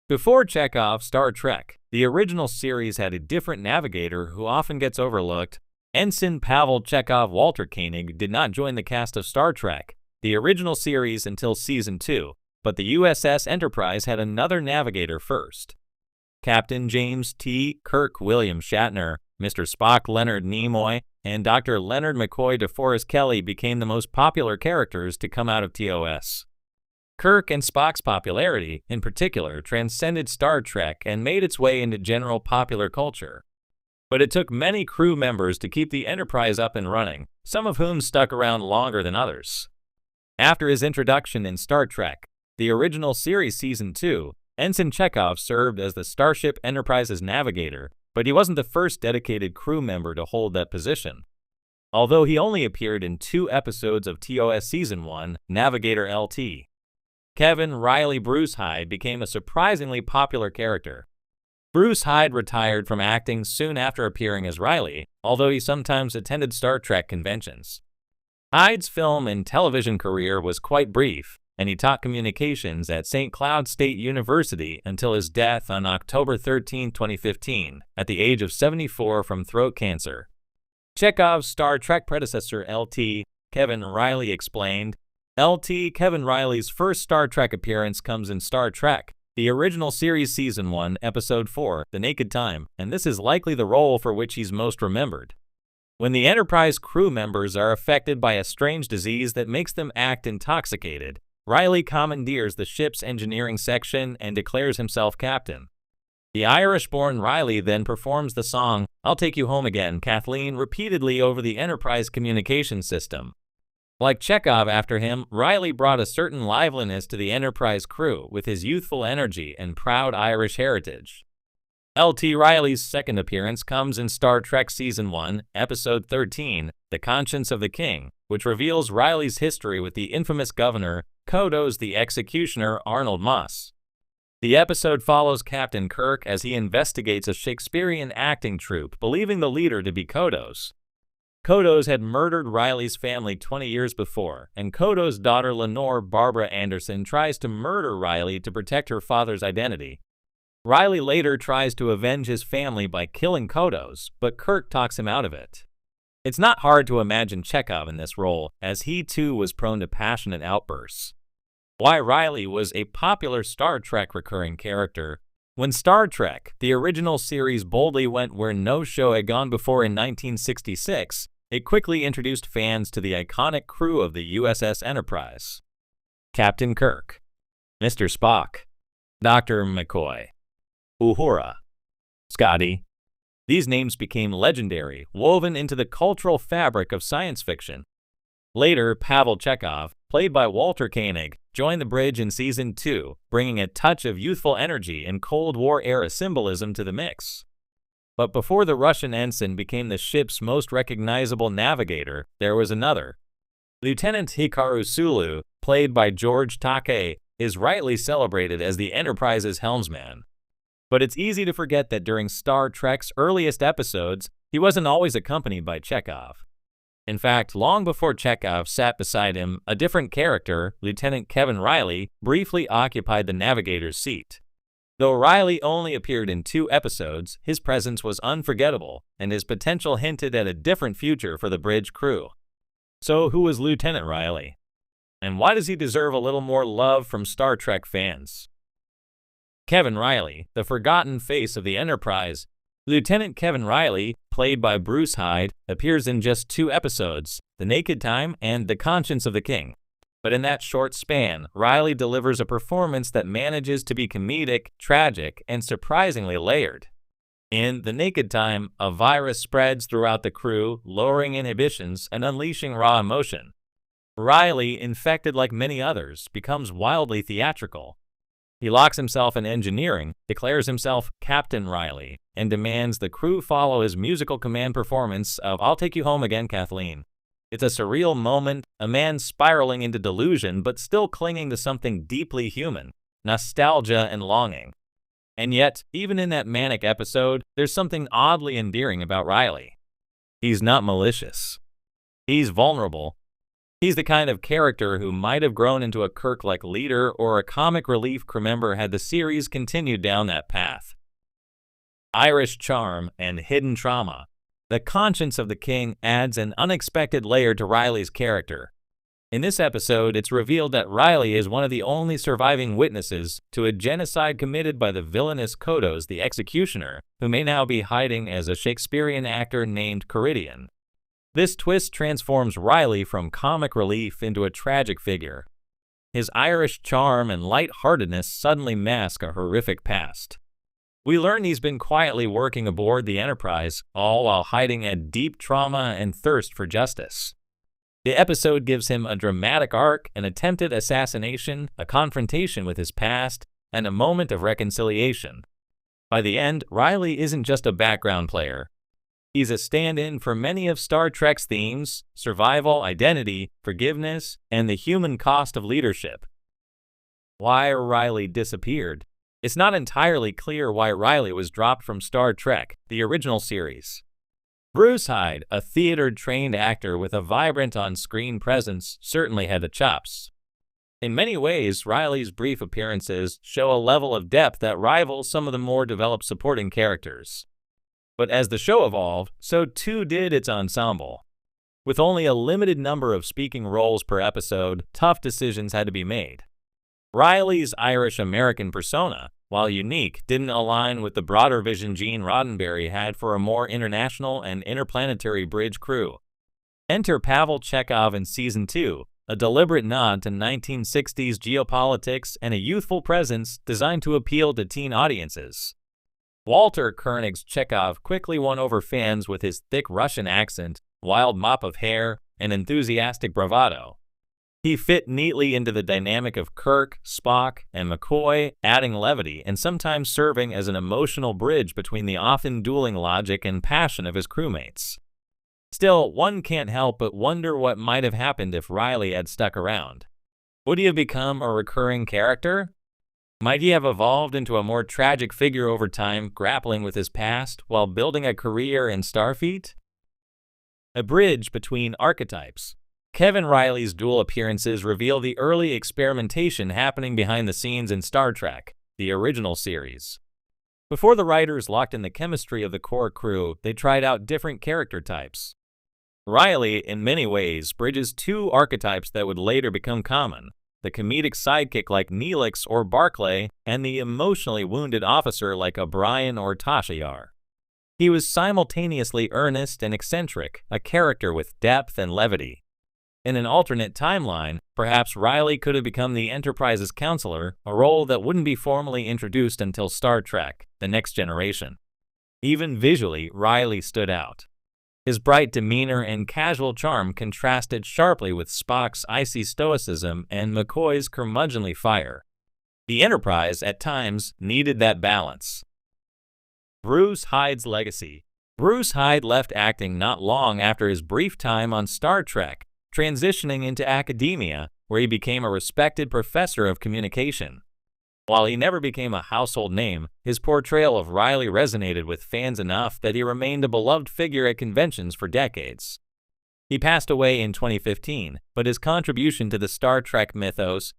Before Chekov's Star Trek, the original series had a different navigator who often gets overlooked. Ensign Pavel Chekov Walter Koenig did not join the cast of Star Trek, the original series, until Season 2, but the USS Enterprise had another navigator first. Captain James T. Kirk William Shatner, Mr. Spock Leonard Nimoy, and Dr. Leonard McCoy DeForest Kelley became the most popular characters to come out of TOS. Kirk and Spock's popularity, in particular, transcended Star Trek and made its way into general popular culture. But it took many crew members to keep the Enterprise up and running, some of whom stuck around longer than others. After his introduction in Star Trek, the original series Season 2, Ensign Chekov served as the Starship Enterprise's navigator, but he wasn't the first dedicated crew member to hold that position. Although he only appeared in 2 episodes of TOS Season 1, Navigator LT. Kevin Riley Bruce Hyde became a surprisingly popular character. Bruce Hyde retired from acting soon after appearing as Riley, although he sometimes attended Star Trek conventions. Hyde's film and television career was quite brief, and he taught communications at St. Cloud State University until his death on October 13, 2015, at the age of 74 from throat cancer. Chekov's Star Trek predecessor LT, Kevin Riley, explained, LT Kevin Riley's first Star Trek appearance comes in Star Trek, the original series Season 1, Episode 4, The Naked Time, and this is likely the role for which he's most remembered. When the Enterprise crew members are affected by a strange disease that makes them act intoxicated, Riley commandeers the ship's engineering section and declares himself captain. The Irish-born Riley then performs the song, I'll Take You Home Again, Kathleen, repeatedly over the Enterprise communication system. Like Chekov after him, Riley brought a certain liveliness to the Enterprise crew with his youthful energy and proud Irish heritage. LT Riley's second appearance comes in Star Trek Season 1, Episode 13, The Conscience of the King, which reveals Riley's history with the infamous governor, Kodos the Executioner Arnold Moss. The episode follows Captain Kirk as he investigates a Shakespearean acting troupe believing the leader to be Kodos. Kodos had murdered Riley's family 20 years before, and Kodos' daughter Lenore Barbara Anderson tries to murder Riley to protect her father's identity. Riley later tries to avenge his family by killing Kodos, but Kirk talks him out of it. It's not hard to imagine Chekov in this role, as he too was prone to passionate outbursts. Why Riley was a popular Star Trek recurring character. When Star Trek, the original series, boldly went where no show had gone before in 1966, it quickly introduced fans to the iconic crew of the USS Enterprise. Captain Kirk, Mr. Spock, Dr. McCoy, Uhura, Scotty. These names became legendary, woven into the cultural fabric of science fiction. Later, Pavel Chekov, played by Walter Koenig, joined the bridge in Season 2, bringing a touch of youthful energy and Cold War-era symbolism to the mix. But before the Russian ensign became the ship's most recognizable navigator, there was another. Lieutenant Hikaru Sulu, played by George Takei, is rightly celebrated as the Enterprise's helmsman. But it's easy to forget that during Star Trek's earliest episodes, he wasn't always accompanied by Chekov. In fact, long before Chekov sat beside him, a different character, Lieutenant Kevin Riley, briefly occupied the navigator's seat. Though Riley only appeared in 2 episodes, his presence was unforgettable, and his potential hinted at a different future for the bridge crew. So who was Lieutenant Riley? And why does he deserve a little more love from Star Trek fans? Kevin Riley, the forgotten face of the Enterprise. Lieutenant Kevin Riley, played by Bruce Hyde, appears in just 2 episodes, The Naked Time and The Conscience of the King. But in that short span, Riley delivers a performance that manages to be comedic, tragic, and surprisingly layered. In The Naked Time, a virus spreads throughout the crew, lowering inhibitions and unleashing raw emotion. Riley, infected like many others, becomes wildly theatrical. He locks himself in engineering, declares himself Captain Riley, and demands the crew follow his musical command performance of I'll Take You Home Again, Kathleen. It's a surreal moment, a man spiraling into delusion but still clinging to something deeply human, nostalgia and longing. And yet, even in that manic episode, there's something oddly endearing about Riley. He's not malicious. He's vulnerable. He's the kind of character who might have grown into a Kirk-like leader or a comic relief crew member had the series continued down that path. Irish charm and hidden trauma. The conscience of the king adds an unexpected layer to Riley's character. In this episode, it's revealed that Riley is one of the only surviving witnesses to a genocide committed by the villainous Kodos the Executioner, who may now be hiding as a Shakespearean actor named Caridian. This twist transforms Riley from comic relief into a tragic figure. His Irish charm and lightheartedness suddenly mask a horrific past. We learn he's been quietly working aboard the Enterprise, all while hiding a deep trauma and thirst for justice. The episode gives him a dramatic arc, an attempted assassination, a confrontation with his past, and a moment of reconciliation. By the end, Riley isn't just a background player. He's a stand-in for many of Star Trek's themes: survival, identity, forgiveness, and the human cost of leadership. Why Riley disappeared. It's not entirely clear why Riley was dropped from Star Trek, the original series. Bruce Hyde, a theater-trained actor with a vibrant on-screen presence, certainly had the chops. In many ways, Riley's brief appearances show a level of depth that rivals some of the more developed supporting characters. But as the show evolved, so too did its ensemble. With only a limited number of speaking roles per episode, tough decisions had to be made. Riley's Irish-American persona, while unique, didn't align with the broader vision Gene Roddenberry had for a more international and interplanetary bridge crew. Enter Pavel Chekov in Season 2, a deliberate nod to 1960s geopolitics and a youthful presence designed to appeal to teen audiences. Walter Koenig's Chekov quickly won over fans with his thick Russian accent, wild mop of hair, and enthusiastic bravado. He fit neatly into the dynamic of Kirk, Spock, and McCoy, adding levity and sometimes serving as an emotional bridge between the often dueling logic and passion of his crewmates. Still, one can't help but wonder what might have happened if Riley had stuck around. Would he have become a recurring character? Might he have evolved into a more tragic figure over time, grappling with his past while building a career in Starfleet? A bridge between archetypes. Kevin Riley's dual appearances reveal the early experimentation happening behind the scenes in Star Trek, the original series. Before the writers locked in the chemistry of the core crew, they tried out different character types. Riley, in many ways, bridges two archetypes that would later become common: the comedic sidekick like Neelix or Barclay, and the emotionally wounded officer like O'Brien or Tasha Yar. He was simultaneously earnest and eccentric, a character with depth and levity. In an alternate timeline, perhaps Riley could have become the Enterprise's counselor, a role that wouldn't be formally introduced until Star Trek: The Next Generation. Even visually, Riley stood out. His bright demeanor and casual charm contrasted sharply with Spock's icy stoicism and McCoy's curmudgeonly fire. The Enterprise, at times, needed that balance. Bruce Hyde's legacy. Bruce Hyde left acting not long after his brief time on Star Trek, transitioning into academia, where he became a respected professor of communication. While he never became a household name, his portrayal of Riley resonated with fans enough that he remained a beloved figure at conventions for decades. He passed away in 2015, but his contribution to the Star Trek mythos